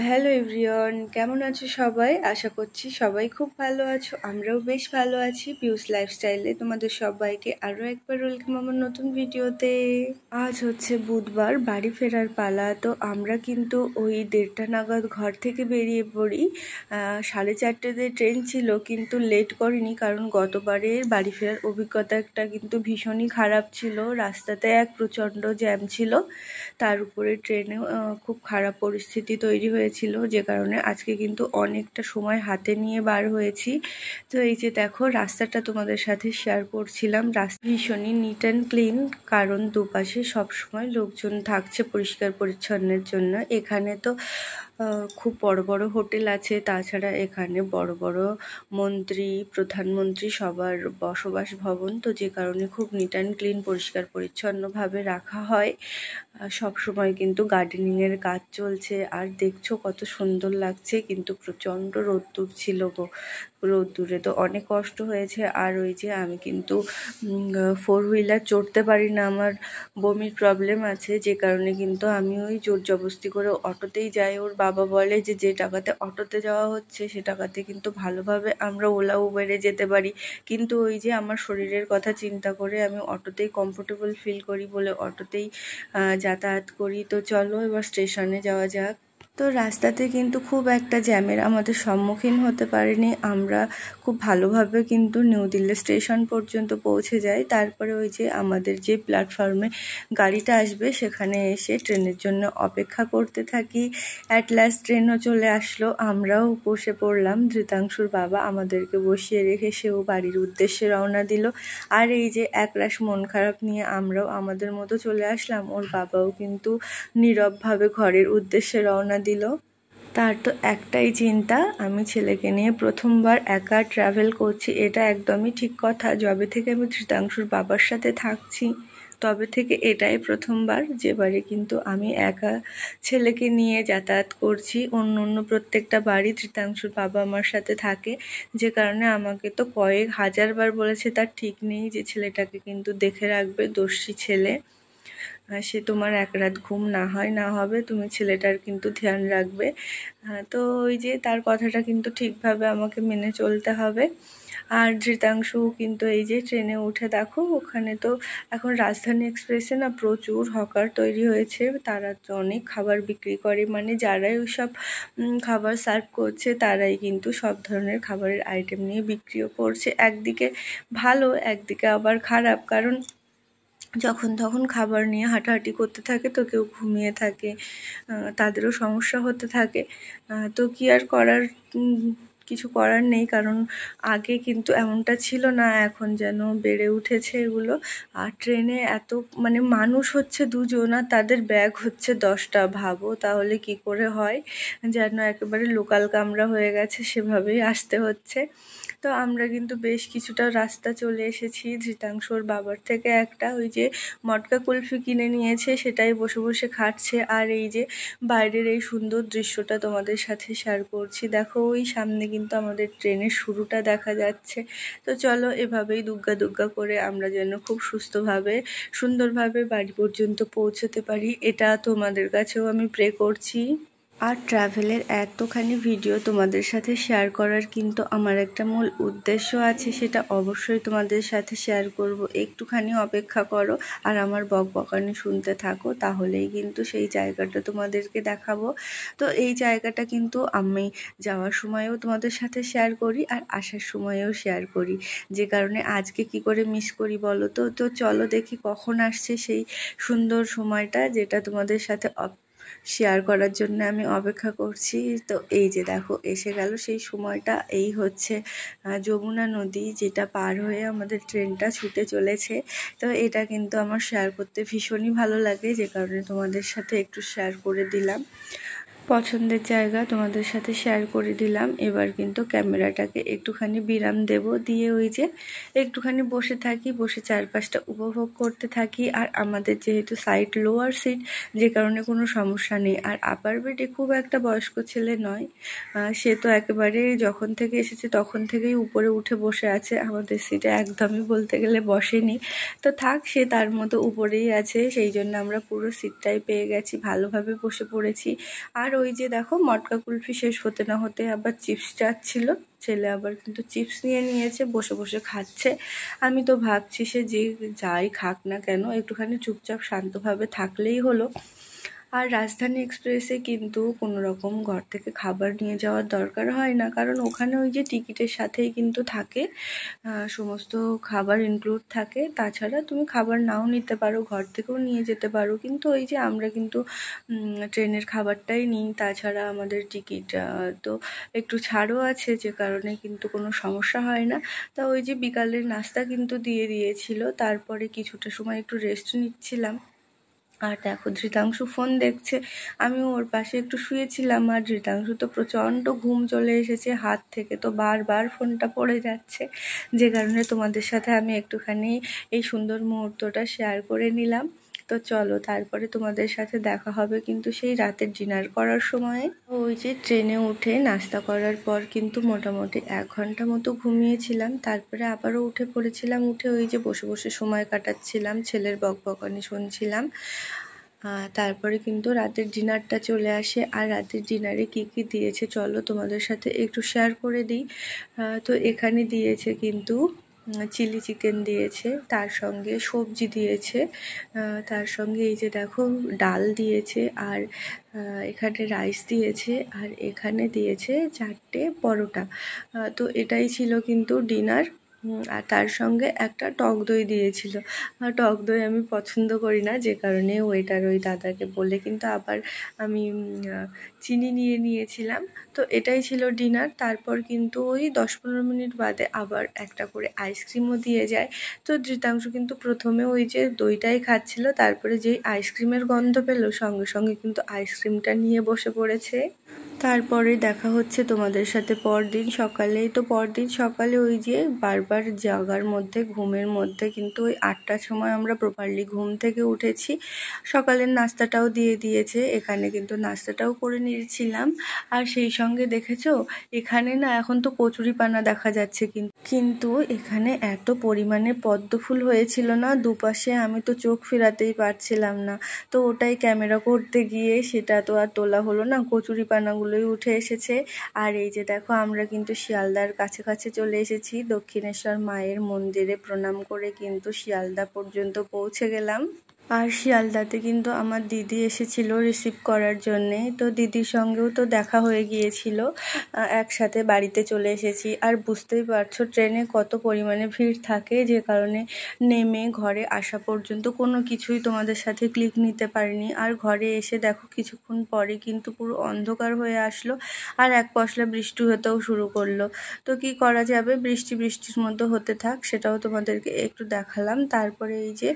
Hello everyone, কেমন আছো সবাই? আশা করছি সবাই খুব ভালো আছো। আমরাও বেশ ভালো আছি। পিউস লাইফস্টাইলে তোমাদের সবাইকে আরও একবার ওয়েলকাম আমার নতুন ভিডিওতে। আজ হচ্ছে বুধবার, বাড়ি ফেরার পালা। তো আমরা কিন্তু ওই 1:30টা নাগাদ ঘর থেকে বেরিয়ে পড়ি। 4:30তে ট্রেন ছিল, কিন্তু লেট করিনি, কারণ গতবারের বাড়ি ফেরার অভিজ্ঞতাটা কিন্তু ভীষণই খারাপ ছিল। রাস্তাতে এক প্রচণ্ড জ্যাম ছিল, তার উপরে ট্রেনেও খুব খারাপ পরিস্থিতি তৈরি হয়েছিল, যে কারণে আজকে কিন্তু অনেকটা সময় হাতে নিয়ে বার হয়েছি। তো এই যে দেখো, রাস্তাটা তোমাদের সাথে শেয়ার করছিলাম। রাস্তা ভীষণই নিট অ্যান্ড ক্লিন, কারণ দুপাশে সবসময় লোকজন থাকছে পরিষ্কার পরিচ্ছন্নের জন্য। এখানে তো খুব বড় বড় হোটেল আছে, তাছাড়া এখানে বড় বড় মন্ত্রী, প্রধানমন্ত্রী সবার বসবাস ভবন, তো যে কারণে খুব নিট অ্যান্ড ক্লিন, পরিষ্কার পরিচ্ছন্নভাবে রাখা হয়। সব সময় কিন্তু গার্ডেনিংয়ের কাজ চলছে। আর দেখছো কত সুন্দর লাগছে, কিন্তু প্রচণ্ড রোদ্দুর ছিল গো। রোদ্দুরে তো অনেক কষ্ট হয়েছে। আর ওই যে আমি কিন্তু 4 হুইলার চড়তে পারি না, আমার বমির প্রবলেম আছে, যে কারণে কিন্তু আমি ওই জোর জবস্তি করে অটোতেই যাই। ওর বাবা বলে যে যে টাকাতে অটোতে যাওয়া হচ্ছে সে টাকাতে কিন্তু ভালোভাবে আমরা ওলা উবেরে যেতে পারি, কিন্তু ওই যে আমার শরীরের কথা চিন্তা করে আমি অটোতেই কমফোর্টেবল ফিল করি বলে অটোতেই যাতায়াত করি। তো চলো এবার স্টেশনে যাওয়া যাক। তো রাস্তাতে কিন্তু খুব একটা জ্যামের আমাদের সম্মুখীন হতে পারিনি আমরা। খুব ভালোভাবে কিন্তু নিউ দিল্লি স্টেশন পর্যন্ত পৌঁছে যাই। তারপরে ওই যে আমাদের যে প্ল্যাটফর্মে গাড়িটা আসবে সেখানে এসে ট্রেনের জন্য অপেক্ষা করতে থাকি। অ্যাট লাস্ট ট্রেনও চলে আসলো, আমরাও বসে পড়লাম। ধৃতাংশুর বাবা আমাদেরকে বসিয়ে রেখে সেও বাড়ির উদ্দেশ্যে রওনা দিল। আর এই যে একরাশ মন খারাপ নিয়ে আমরাও আমাদের মতো চলে আসলাম। ওর বাবাও কিন্তু নীরবভাবে ঘরের উদ্দেশ্যে রওনা দিল। তার তো একটাই চিন্তা, আমি ছেলেকে নিয়ে প্রথমবার একা ট্রাভেল করছি। এটা একদমই ঠিক কথা। যবে থেকে আমি ধৃতাংশুর বাবার সাথে থাকছি তবে থেকে এটাই প্রথমবার যেবারে কিন্তু আমি একা ছেলেকে নিয়ে যাতায়াত করছি। অন্য প্রত্যেকটা বাড়ি ধৃতাংশুর বাবা আমার সাথে থাকে, যে কারণে আমাকে তো কয়েক হাজারবার বলেছে তার ঠিক নেই যে ছেলেটাকে কিন্তু দেখে রাখবে, দস্যি ছেলে, সে তোমার এক রাত ঘুম না হয় না হবে, তুমি ছেলেটার কিন্তু ধ্যান রাখবে। তো ওই যে তার কথাটা কিন্তু ঠিকভাবে আমাকে মেনে চলতে হবে। আর ধৃতাংশু কিন্তু এই যে ট্রেনে উঠে দেখো, ওখানে তো এখন রাজধানী এক্সপ্রেসে না প্রচুর হকার তৈরি হয়েছে। তারা তো অনেক খাবার বিক্রি করে, মানে যারাই ওইসব খাবার সার্ভ করছে তারাই কিন্তু সব ধরনের খাবারের আইটেম নিয়ে বিক্রিও করছে। একদিকে ভালো, একদিকে আবার খারাপ, কারণ যখন তখন খাবার নিয়ে হাঁটাহাঁটি করতে থাকে তো কেউ ঘুমিয়ে থাকে, তাদেরও সমস্যা হতে থাকে। তো কি আর করার, কিছু করার নেই, কারণ আগে কিন্তু এমনটা ছিল না, এখন যেন বেড়ে উঠেছে এগুলো। আর ট্রেনে এত মানে মানুষ হচ্ছে 2জন আর তাদের ব্যাগ হচ্ছে 10টা, ভাবো তাহলে কি করে হয়। যেন একেবারে লোকাল কামরা হয়ে গেছে, সেভাবেই আসতে হচ্ছে। তো আমরা কিন্তু বেশ কিছুটা রাস্তা চলে এসেছি। ধৃতাংশুর বাবার থেকে একটা ওই যে মটকা কুলফি কিনে নিয়েছে, সেটাই বসে বসে খাচ্ছে। আর এই যে বাইরের এই সুন্দর দৃশ্যটা তোমাদের সাথে শেয়ার করছি। দেখো ওই সামনে কিন্তু আমাদের ট্রেনের শুরুটা দেখা যাচ্ছে। তো চলো এভাবেই দুগ্গা দুগ্গা করে আমরা যেন খুব সুস্থভাবে সুন্দরভাবে বাড়ি পর্যন্ত পৌঁছতে পারি, এটা তোমাদের কাছেও আমি প্রে করছি। আর ট্রাভেলের এতখানি ভিডিও তোমাদের সাথে শেয়ার করার কিন্তু আমার একটা মূল উদ্দেশ্য আছে, সেটা অবশ্যই তোমাদের সাথে শেয়ার করব। একটুখানি অপেক্ষা করো আর আমার বকবকানি শুনতে থাকো, তাহলেই কিন্তু সেই জায়গাটা তোমাদেরকে দেখাবো। তো এই জায়গাটা কিন্তু আমি যাওয়ার সময়ও তোমাদের সাথে শেয়ার করি আর আসার সময়েও শেয়ার করি, যে কারণে আজকে কি করে মিস করি বলো তো। তো চলো দেখি কখন আসছে সেই সুন্দর সময়টা, যেটা তোমাদের সাথে শেয়ার করার জন্য আমি অপেক্ষা করছি। তো এই যে দেখো এসে গেল সেই সময়টা। এই হচ্ছে যমুনা নদী, যেটা পার হয়ে আমাদের ট্রেনটা ছুটে চলেছে। তো এটা কিন্তু আমার শেয়ার করতে ভীষণই ভালো লাগে, যে কারণে তোমাদের সাথে একটু শেয়ার করে দিলাম। পছন্দের জায়গা তোমাদের সাথে শেয়ার করে দিলাম। এবার কিন্তু ক্যামেরাটাকে একটুখানি বিরাম দেব, দিয়ে ওই যে একটুখানি বসে থাকি, বসে চারপাশটা উপভোগ করতে থাকি। আর আমাদের যেহেতু সাইড লোয়ার সিট, যে কারণে কোনো সমস্যা নেই। আর আপার বেডে খুব একটা বয়স্ক ছেলে নয়, সে তো একেবারে যখন থেকে এসেছে তখন থেকেই উপরে উঠে বসে আছে, আমাদের সিটে একদমই বলতে গেলে বসেনি। তো থাক, সে তার মতো উপরেই আছে, সেই জন্য আমরা পুরো সিটটাই পেয়ে গেছি, ভালোভাবে বসে পড়েছি। আর ওই যে দেখো মটকা কুলফি শেষ হতে না হতে আবার চিপস চাচ্ছিল ছেলে, আবার কিন্তু চিপস নিয়ে নিয়েছে, বসে বসে খাচ্ছে। আমি তো ভাবছি সে যে যাই খাক না কেন একটুখানি চুপচাপ শান্তভাবে থাকলেই হলো। আর রাজধানী এক্সপ্রেসে কিন্তু কোনো রকম ঘর থেকে খাবার নিয়ে যাওয়ার দরকার হয় না, কারণ ওখানে ওই যে টিকিটের সাথেই কিন্তু থাকে, সমস্ত খাবার ইনক্লুড থাকে। তাছাড়া তুমি খাবার নাও নিতে পারো, ঘর থেকেও নিয়ে যেতে পারো, কিন্তু ওই যে আমরা কিন্তু ট্রেনের খাবারটাই নিই। তাছাড়া আমাদের টিকিট তো একটু ছাড়ও আছে, যে কারণে কিন্তু কোনো সমস্যা হয় না। তা ওই যে বিকালের নাস্তা কিন্তু দিয়ে দিয়েছিল, তারপরে কিছুটা সময় একটু রেস্ট নিচ্ছিলাম। আর দেখো ধৃতাংশু ফোন দেখছে, আমিও ওর পাশে একটু শুয়েছিলাম। আর ধৃতাংশু তো প্রচণ্ড ঘুম চলে এসেছে, হাত থেকে তো বারবার ফোনটা পড়ে যাচ্ছে, যে কারণে তোমাদের সাথে আমি একটুখানি এই সুন্দর মুহূর্তটা শেয়ার করে নিলাম। তো চলো তারপরে তোমাদের সাথে দেখা হবে কিন্তু সেই রাতের ডিনার করার সময়ে। ওই যে ট্রেনে উঠে নাস্তা করার পর কিন্তু মোটামুটি 1 ঘন্টা মতো ঘুমিয়েছিলাম, তারপরে আবারও উঠে পড়েছিলাম। উঠে ওই যে বসে বসে সময় কাটাচ্ছিলাম, ছেলের বকবকানি শুনছিলাম। তারপরে কিন্তু রাতের ডিনারটা চলে আসে। আর রাতের ডিনারে কি কি দিয়েছে চলো তোমাদের সাথে একটু শেয়ার করে দিই। তো এখানে দিয়েছে কিন্তু চিলি চিকেন দিয়েছে, তার সঙ্গে সবজি দিয়েছে, তার সঙ্গে এই যে দেখো ডাল দিয়েছে, আর এখানে রাইস দিয়েছে, আর এখানে দিয়েছে 4টে পরোটা। তো এটাই ছিল কিন্তু ডিনার। আর তার সঙ্গে একটা টক দই দিয়েছিল। টক দই আমি পছন্দ করি না, যে কারণে ওয়েটার ওই দাদাকে বলে কিন্তু আবার আমি চিনি নিয়ে নিয়েছিলাম। তো এটাই ছিল ডিনার। তারপর কিন্তু ওই 10-15 মিনিট বাদে আবার একটা করে আইসক্রিমও দিয়ে যায়। তো ধৃতাংশু কিন্তু প্রথমে ওই যে দইটাই খাচ্ছিল, তারপরে যেই আইসক্রিমের গন্ধ পেল সঙ্গে সঙ্গে কিন্তু আইসক্রিমটা নিয়ে বসে পড়েছে। তারপরে দেখা হচ্ছে তোমাদের সাথে পরদিন সকালেই। তো পরদিন সকালে ওই যে বারবার জাগার মধ্যে ঘুমের মধ্যে কিন্তু ওই 8টার সময় আমরা প্রপারলি ঘুম থেকে উঠেছি। সকালের নাস্তাটাও দিয়ে দিয়েছে, এখানে কিন্তু নাস্তাটাও করে নিয়েছিলাম। আর সেই সঙ্গে দেখেছো এখানে না এখন তো কচুরিপানা দেখা যাচ্ছে, কিন্তু এখানে এত পরিমাণে পদ্ম ফুল হয়েছিল না দুপাশে, আমি তো চোখ ফেরাতেই পারছিলাম না। তো ওটাই ক্যামেরা করতে গিয়ে সেটা তো আর তোলা হলো না, কচুরিপানাগুলোই উঠে এসেছে। আর এই যে দেখো আমরা কিন্তু শিয়ালদার কাছে চলে এসেছি, দক্ষিণেশ্বর মায়ের মন্দিরে প্রণাম করে কিন্তু শিয়ালদা পর্যন্ত পৌঁছে গেলাম। আর শিয়ালদাতে কিন্তু আমার দিদি এসেছিল রিসিভ করার জন্যে, তো দিদির সঙ্গেও তো দেখা হয়ে গিয়েছিল, একসাথে বাড়িতে চলে এসেছি। আর বুঝতেই পারছো ট্রেনে কত পরিমাণে ভিড় থাকে, যে কারণে নেমে ঘরে আসা পর্যন্ত কোনো কিছুই তোমাদের সাথে ক্লিক নিতে পারিনি। আর ঘরে এসে দেখো কিছুক্ষণ পরে কিন্তু পুরো অন্ধকার হয়ে আসলো, আর এক পশলা বৃষ্টি হতেও শুরু করলো। তো কি করা যাবে, বৃষ্টির মধ্যে হতে থাক, সেটাও তোমাদেরকে একটু দেখালাম। তারপরে এই যে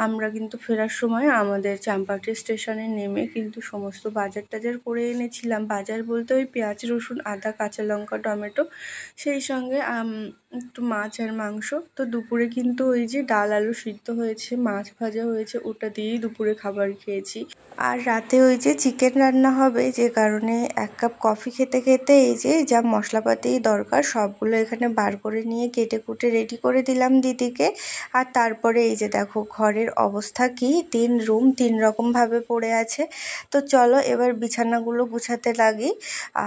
আমরা কিন্তু ফেরার সময় আমাদের চাম্পাটি স্টেশনে নেমে কিন্তু সমস্ত বাজার টাজার করে এনেছিলাম। বাজার বলতে ওই পেঁয়াজ রসুন আদা কাঁচা লঙ্কা টমেটো, সেই সঙ্গে একটু মাছ আর মাংস। তো দুপুরে কিন্তু ওই যে ডাল আলু সিদ্ধ হয়েছে, মাছ ভাজা হয়েছে, ওটা দিয়েই দুপুরে খাবার খেয়েছি। আর রাতে ওই যে চিকেন রান্না হবে, যে কারণে 1 কাপ কফি খেতে খেতে এই যে যা মশলাপাতি দরকার সবগুলো এখানে বার করে নিয়ে কেটে কুটে রেডি করে দিলাম দিদিকে। আর তারপরে এই যে দেখো ঘরের অবস্থা কি, 3 রুম 3 রকমভাবে পড়ে আছে। তো চলো এবার বিছানাগুলো গুছাতে লাগি।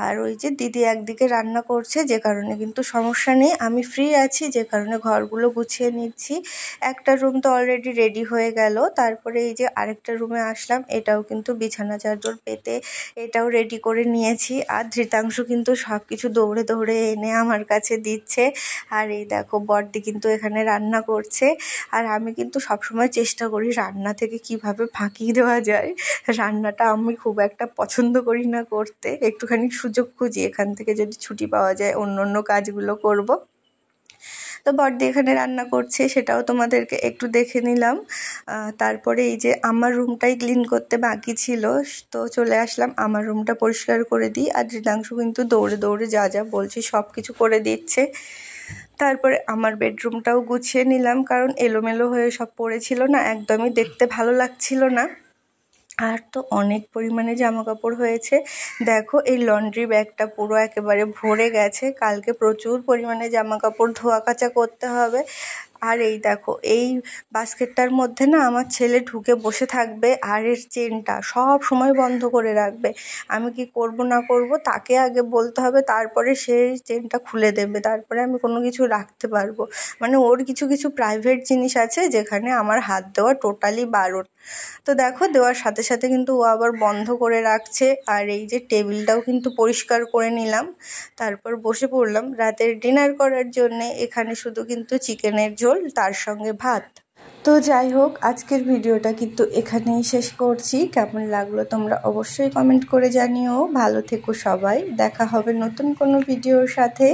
আর ওই যে দিদি একদিকে রান্না করছে, যে কারণে কিন্তু সমস্যা নেই, আমি ফ্রি আছি, যে কারণে ঘরগুলো গুছিয়ে নিচ্ছি। একটা রুম তো অলরেডি রেডি হয়ে গেল, তারপরে এই যে আরেকটা রুমে আসলাম, এটাও কিন্তু বিছানা চাদর পেতে এটাও রেডি করে নিয়েছি। আর ধৃতাংশু কিন্তু সব কিছু দৌড়ে দৌড়ে এনে আমার কাছে দিচ্ছে। আর এই দেখো বড়দি কিন্তু এখানে রান্না করছে। আর আমি কিন্তু সবসময় চেষ্টা করি রান্না থেকে কিভাবে ফাঁকি দেওয়া যায়, রান্নাটা আমি খুব একটা পছন্দ করি না করতে, একটুখানি সুযোগ খুঁজি এখান থেকে যদি ছুটি পাওয়া যায় অন্য কাজগুলো করব। তো বড়দি এখানে রান্না করছে, সেটাও তোমাদেরকে একটু দেখে নিলাম। তারপরে এই যে আমার রুমটাই ক্লিন করতে বাকি ছিল, তো চলে আসলাম আমার রুমটা পরিষ্কার করে দিই। আর ধৃতাংশু কিন্তু দৌড়ে দৌড়ে যা যা বলছি সব কিছু করে দিচ্ছে। তারপরে আমার বেডরুমটাও গুছিয়ে নিলাম, কারণ এলোমেলো হয়ে সব পড়েছিল না, একদমই দেখতে ভালো লাগছিল না। আর তো অনেক পরিমাণে জামা কাপড় হয়েছে, দেখো এই লন্ড্রি ব্যাগটা পুরো একেবারে ভরে গেছে, কালকে প্রচুর পরিমাণে জামা কাপড় ধোয়া কাচা করতে হবে। আর এই দেখো এই বাস্কেটটার মধ্যে না আমার ছেলে ঢুকে বসে থাকবে আর এর চেনটা সব সময় বন্ধ করে রাখবে। আমি কি করব না করব তাকে আগে বলতে হবে, তারপরে সে চেনটা খুলে দেবে, তারপরে আমি কোনো কিছু রাখতে পারবো। মানে ওর কিছু কিছু প্রাইভেট জিনিস আছে যেখানে আমার হাত দেওয়া টোটালি বারণ। তো দেখো দেওয়ার সাথে সাথে কিন্তু ও আবার বন্ধ করে রাখছে। আর এই যে টেবিলটাও কিন্তু পরিষ্কার করে নিলাম, তারপর বসে পড়লাম রাতের ডিনার করার জন্যে। এখানে শুধু কিন্তু চিকেনের ঝোল, তার সঙ্গে ভাত। তো যাই হোক, আজকের ভিডিওটা কিন্তু এখানেই শেষ করছি। কেমন লাগলো তোমরা অবশ্যই কমেন্ট করে জানিও। ভালো থেকো সবাই, দেখা হবে নতুন কোনো ভিডিওর সাথে।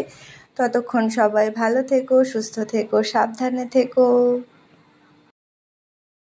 ততক্ষণ সবাই ভালো থেকো, সুস্থ থেকো, সাবধানে থেকো।